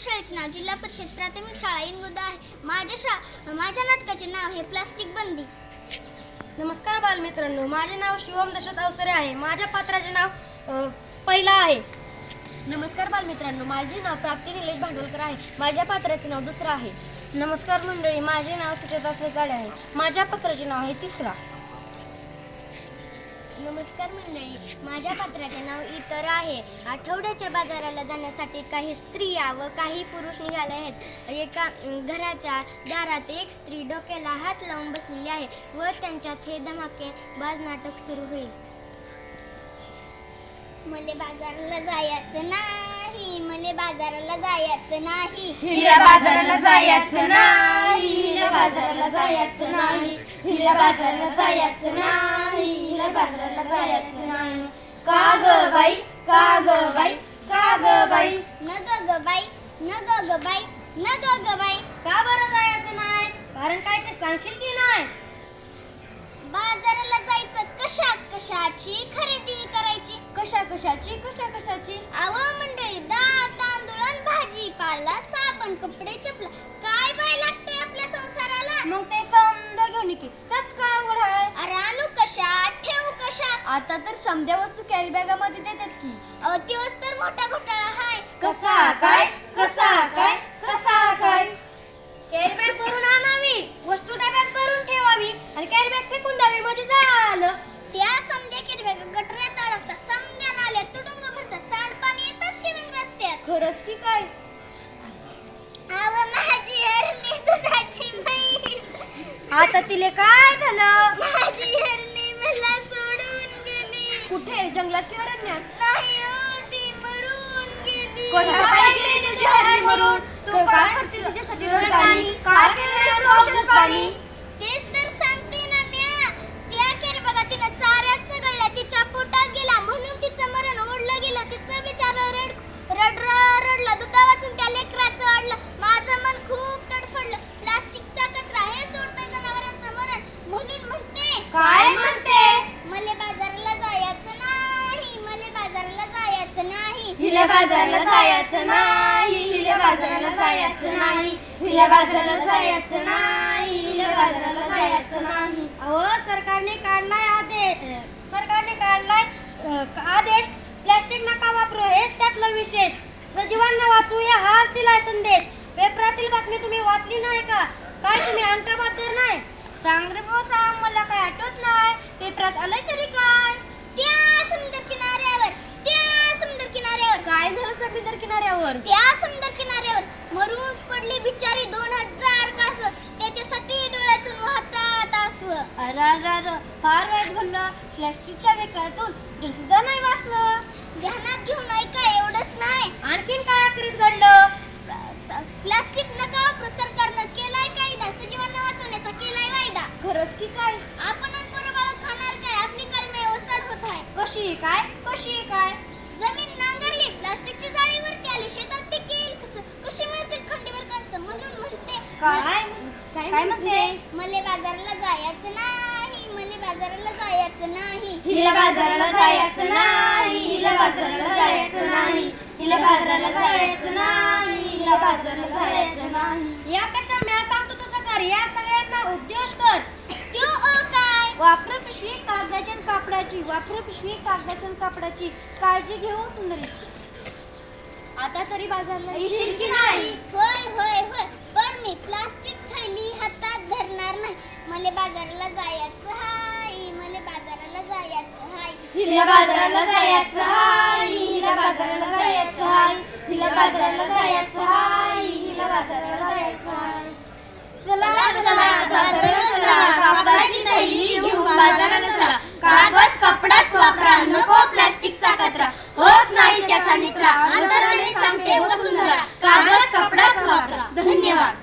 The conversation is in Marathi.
शाळेचे नाव जिल्हा परिषद प्राथमिक शाळा इंगोद आहे। माझ्या नाटकाचे नाव आहे प्लास्टिक बंदी। नमस्कार बालमित्रांनो, माझे नाव शिवम दशरथ अवसरे आहे। माझ्या पात्राचे नाव पहिला आहे। नमस्कार बालमित्रांनो, माझे नाव प्राप्ती निलेश भांडवलकर आहे। माझ्या पात्राचे नाव दुसरा आहे। नमस्कार मंडळी, माझे नाव सुचेता फेकाडे आहे। माझ्या पात्राचे नाव आहे तिसरा। नमस्कार मंडळी, माझ्या पात्राचे नाव इतर आहे। आठवड्याच्या बाजाराला जाण्यासाठी काही स्त्रिया व काही पुरुष निघाले आहेत। एका घराच्या दारात एक स्त्री डोक्याला हात लावून बसलेली आहे व त्यांच्यात हे धमाकेबाज नाटक सुरू होईल। मले बाजाराला जायचं नाही, मले बाजाराला जायचं नाही, हिला बाजाराला जायचं नाही, हिला बाजाराला जायचं नाही, हिला बाजाराला जायचं नाही, हिला बाजाराला जायचं नाही। का ग बाई, का ग बाई, का ग बाई, न ग बाई, न ग बाई, न ग बाई। का बरं जायचं नाही? कारण काय ते सांगशील की नाही? बाजाराला जायचं कशाची खरेदी करायची? कशाची? अव मंडळी, डाळ तांदूळ आणि भाजीपाला, साबण, कपडे, चपला, काय बाय लागते आपल्या संसाराला? मग ते समजा घेऊन की त्यात काय अवघड आहे? अरे आणू कशात, ठेवू कशात? आता तर समद्या वस्तू कॅरी बॅगामध्ये देतात की। दिवस तर मोठा घोटाळा हाय। कसा काय, कसा काय, कसा काय? कॅरी बॅग भरून आणावी, वस्तू डब्यात भरून ठेवावी आणि कॅरी बॅग फेकून द्यावी, म्हणजे झालं। त्या समध्या किरव्या गटऱ्यात अडकतात, समध्या नाल्यात तुडुंब भरतात, सांडपाणी येतच की मग रस्त्यात। खरंच की काय? अव माझी हरणी दुधाची म्हैस, आता तिले काय झालं? माझी हरणी मला सोडून गेली। कुठे, जंगलात की अरण्यात? नाही हो, ती मरून गेली। कशासाठी गेली तुझी हरणी मरून? तू काय करते तिच्यासाठी रडतानी? काय केलं तू औषध पाणी? तेच तर सांगते ना म्या, त्या केर बघा तिनं चाऱ्यात चघळल्या, तिच्या पोटात गेला म्हणून तिचं मरण ओढलं गेलं। तिचं बिचारं रडला, दुधा वाचून त्या लेकराचं अडलं। माझं मन खूप तडफडलं, प्लास्टिकचा कचरा हे जोडतंय जनावरांचं मरण, म्हणून म्हणते। काय म्हणते? मले बाजाराला जायचं नाही, मले बाजाराला जायचं नाही, हिला बाजाराला जायचं नाही, हिला बाजाराला जायचं नाही, हिला बाजाराला जायचं नाही, हिला बाजाराला जायचं नाही। अहो, सरकारने काढलाय आदेश, प्लास्टिक नका वापरू, हेच त्यातलं विशेष। सजीवांना वाचूया हाच दिलाय संदेश। पेपरातील बातमी तुम्ही वाचली नाही का? काय तुम्ही अंगठा बहादूर नाही? सांग रे भाऊ सांग, मला काय आठवत नाही। पेपरात आलंय तरी काय? त्या समुद्र किनाऱ्यावर, त्या समुद्र किनाऱ्यावर काय झालं समुद्र किनाऱ्यावर? त्या समुद्र किनाऱ्यावर मरून पडली बिचारी 2000 कासव, त्याच्यासाठी डोळ्यातून वाहतात आसव। अरे, फार वाईट घडलं। प्लास्टिकच्या विकारातून सुद्धा नाही वाचलं। ध्यानात घेऊन ऐका, एवढंच नाही, आणखीन काय आखरीत घडलं? प्लास्टिक नका वापरू, सरकारनं केलाय कायदा, सजीवांना वाचवण्याचा केलाय वायदा। खरंच की काय? आपण पोरबाळ खाणार काय, आपली कळमे ओसाड होत आहे। कशी काय? जमीन नांगरली, प्लास्टिकची जाळी वरती आली, शेतात पीक येईल कसं, कशी मिळतील खंडीवर कणसं, म्हणून म्हणते। काय म्हणते? मले बाजाराला जायचं नाही, मले बाजाराला जायचं नाही, हिला बाजाराला जायचं नाही, हिला बाजाराला जायचं नाही, हिला बाजाराला जायचं नाही, हिला बाजाराला जायचं नाही। यापेक्षा मी सांगतो तसं कर, या सगळ्यांना उद्देश कर। त्यो काय? वापरू पिशवी कागदाची आणि कापडाची, वापरू पिशवी कागदाची आणि कापडाची, काळजी घेऊ सुंदरीची। आता तरी बाजारला येशील की नाही? होय, पण मी प्लास्टिक थैली हातात धरणार नाही। मले बाजाराला जायचं हाय, मले बाजाराला जायचं हाय, हिला बाजाराला जायचं हाय, हिला बाजाराला जायचं हाय, हिला बाजाराला जायचं हाय, हिला बाजाराला जायचं हाय। चला बाजाराला चला, कापडाची थैली घेऊन बाजाराला चला। कागद कपडाच वापरा, नको प्लास्टिकचा कचरा, होत नाही त्याचा निचरा, अंतराने सांगते वसुंधरा, कागद कपडाच वापरा। धन्यवाद।